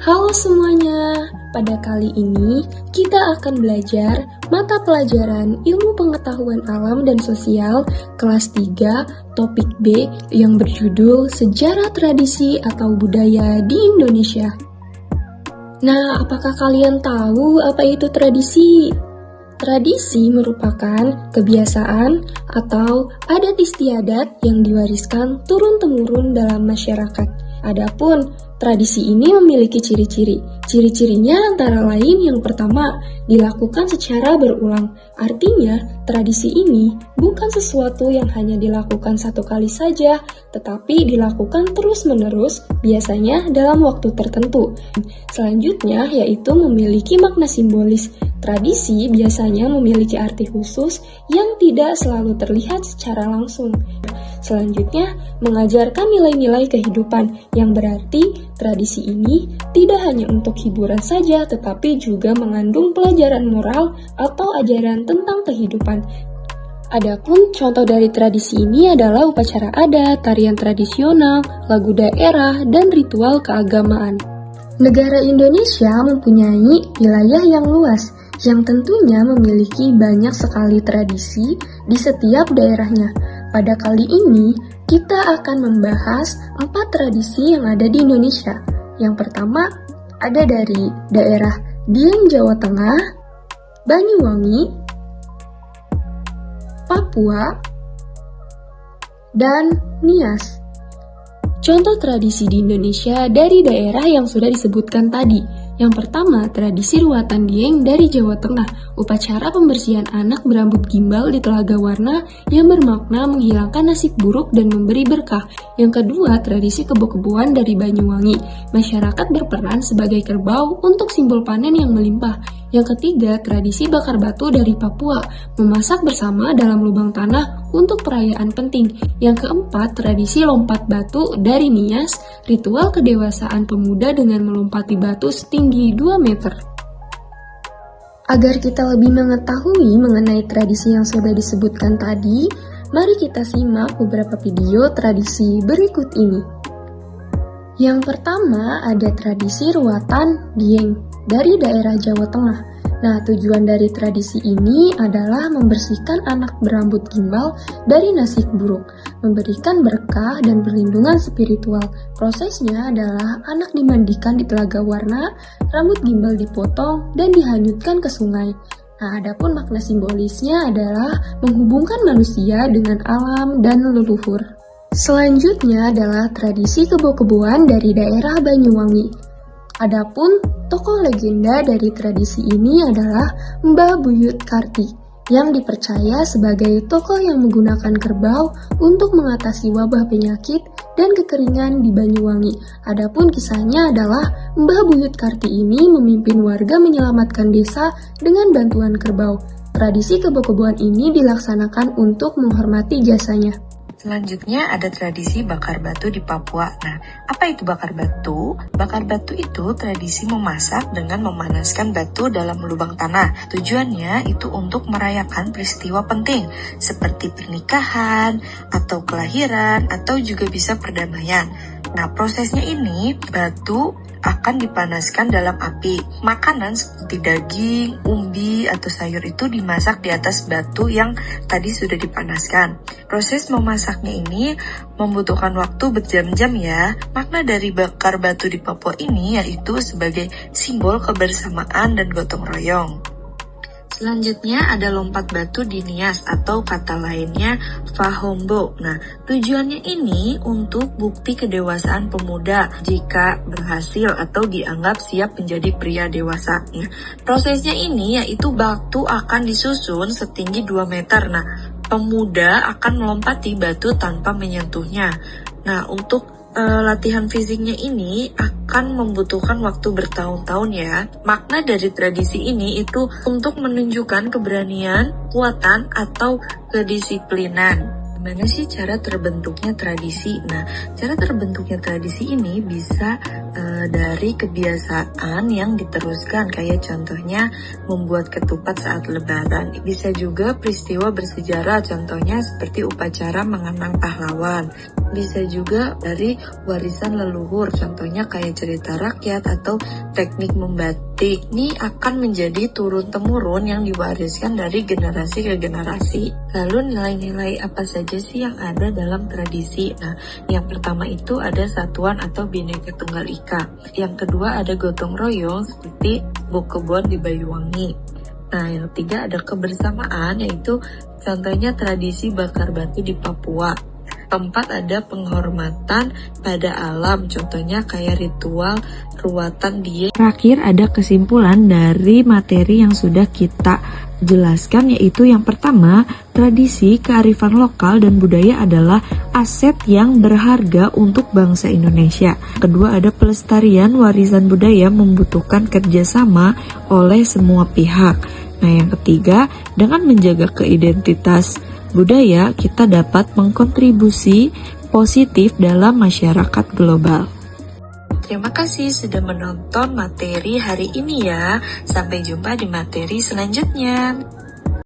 Halo semuanya, pada kali ini kita akan belajar mata pelajaran Ilmu Pengetahuan Alam dan Sosial kelas 3 topik B yang berjudul Sejarah Tradisi atau Budaya di Indonesia. Nah, apakah kalian tahu apa itu tradisi? Tradisi merupakan kebiasaan atau adat istiadat yang diwariskan turun-temurun dalam masyarakat. Adapun tradisi ini memiliki ciri-ciri. Ciri-cirinya antara lain yang pertama, dilakukan secara berulang. Artinya, tradisi ini bukan sesuatu yang hanya dilakukan satu kali saja, tetapi dilakukan terus-menerus, biasanya dalam waktu tertentu. Selanjutnya, yaitu memiliki makna simbolis. Tradisi biasanya memiliki arti khusus yang tidak selalu terlihat secara langsung. Selanjutnya, mengajarkan nilai-nilai kehidupan, yang berarti tradisi ini tidak hanya untuk hiburan saja, tetapi juga mengandung pelajaran moral atau ajaran tentang kehidupan. Adapun contoh dari tradisi ini adalah upacara adat, tarian tradisional, lagu daerah, dan ritual keagamaan. Negara Indonesia mempunyai wilayah yang luas, yang tentunya memiliki banyak sekali tradisi di setiap daerahnya. Pada kali ini, kita akan membahas 4 tradisi yang ada di Indonesia. Yang pertama, ada dari daerah Dieng, Jawa Tengah, Banyuwangi, Papua, dan Nias. Contoh tradisi di Indonesia dari daerah yang sudah disebutkan tadi. Yang pertama, tradisi ruatan Dieng dari Jawa Tengah, upacara pembersihan anak berambut gimbal di Telaga Warna yang bermakna menghilangkan nasib buruk dan memberi berkah. Yang kedua, tradisi kebo-keboan dari Banyuwangi, masyarakat berperan sebagai kerbau untuk simbol panen yang melimpah. Yang ketiga, tradisi bakar batu dari Papua, memasak bersama dalam lubang tanah untuk perayaan penting. Yang keempat, tradisi lompat batu dari Nias, ritual kedewasaan pemuda dengan melompati batu setinggi 2 meter. Agar kita lebih mengetahui mengenai tradisi yang sudah disebutkan tadi, mari kita simak beberapa video tradisi berikut ini. Yang pertama ada tradisi ruatan Dieng dari daerah Jawa Tengah. Nah, tujuan dari tradisi ini adalah membersihkan anak berambut gimbal dari nasib buruk, memberikan berkah dan perlindungan spiritual. Prosesnya adalah anak dimandikan di Telaga Warna, rambut gimbal dipotong, dan dihanyutkan ke sungai. Nah, adapun makna simbolisnya adalah menghubungkan manusia dengan alam dan leluhur. Selanjutnya adalah tradisi kebo-keboan dari daerah Banyuwangi. Adapun tokoh legenda dari tradisi ini adalah Mbah Buyut Karti, yang dipercaya sebagai tokoh yang menggunakan kerbau untuk mengatasi wabah penyakit dan kekeringan di Banyuwangi. Adapun kisahnya adalah Mbah Buyut Karti ini memimpin warga menyelamatkan desa dengan bantuan kerbau. Tradisi kebo-keboan ini dilaksanakan untuk menghormati jasanya. Selanjutnya ada tradisi bakar batu di Papua. Nah, apa itu bakar batu? Bakar batu itu tradisi memasak dengan memanaskan batu dalam lubang tanah. Tujuannya itu untuk merayakan peristiwa penting seperti pernikahan atau kelahiran atau juga bisa perdamaian. Nah, prosesnya ini batu akan dipanaskan dalam api. Makanan seperti daging, umbi, atau sayur itu dimasak di atas batu yang tadi sudah dipanaskan. Proses memasaknya ini membutuhkan waktu berjam-jam ya. Makna dari bakar batu di Papua ini yaitu sebagai simbol kebersamaan dan gotong royong. Selanjutnya ada lompat batu di Nias atau kata lainnya Fahombo. Nah, tujuannya ini untuk bukti kedewasaan pemuda jika berhasil atau dianggap siap menjadi pria dewasa. Ya. Prosesnya ini yaitu batu akan disusun setinggi 2 meter. Nah, pemuda akan melompati batu tanpa menyentuhnya. Nah, untuk latihan fisiknya ini akan membutuhkan waktu bertahun-tahun ya. Makna dari tradisi ini itu untuk menunjukkan keberanian, kekuatan, atau kedisiplinan. Gimana sih cara terbentuknya tradisi? Nah, cara terbentuknya tradisi ini bisa dari kebiasaan yang diteruskan, kayak contohnya membuat ketupat saat lebaran. Bisa juga peristiwa bersejarah, contohnya seperti upacara mengenang pahlawan. Bisa juga dari warisan leluhur, contohnya kayak cerita rakyat atau teknik membatik. Ini akan menjadi turun-temurun yang diwariskan dari generasi ke generasi. Lalu nilai-nilai apa saja sih yang ada dalam tradisi? Nah, yang pertama itu ada satuan atau Bhinneka Tunggal Ika. Yang kedua ada gotong royong seperti Bokebon di Banyuwangi. Nah, yang ketiga ada kebersamaan, yaitu contohnya tradisi bakar batu di Papua. Keempat ada penghormatan pada alam, contohnya kayak ritual ruatan dieng. Terakhir ada kesimpulan dari materi yang sudah kita jelaskan, yaitu yang pertama, tradisi, kearifan lokal, dan budaya adalah aset yang berharga untuk bangsa Indonesia. Kedua ada pelestarian warisan budaya membutuhkan kerjasama oleh semua pihak. Nah, yang ketiga, dengan menjaga keidentitas budaya, kita dapat mengkontribusi positif dalam masyarakat global. Terima kasih sudah menonton materi hari ini ya. Sampai jumpa di materi selanjutnya.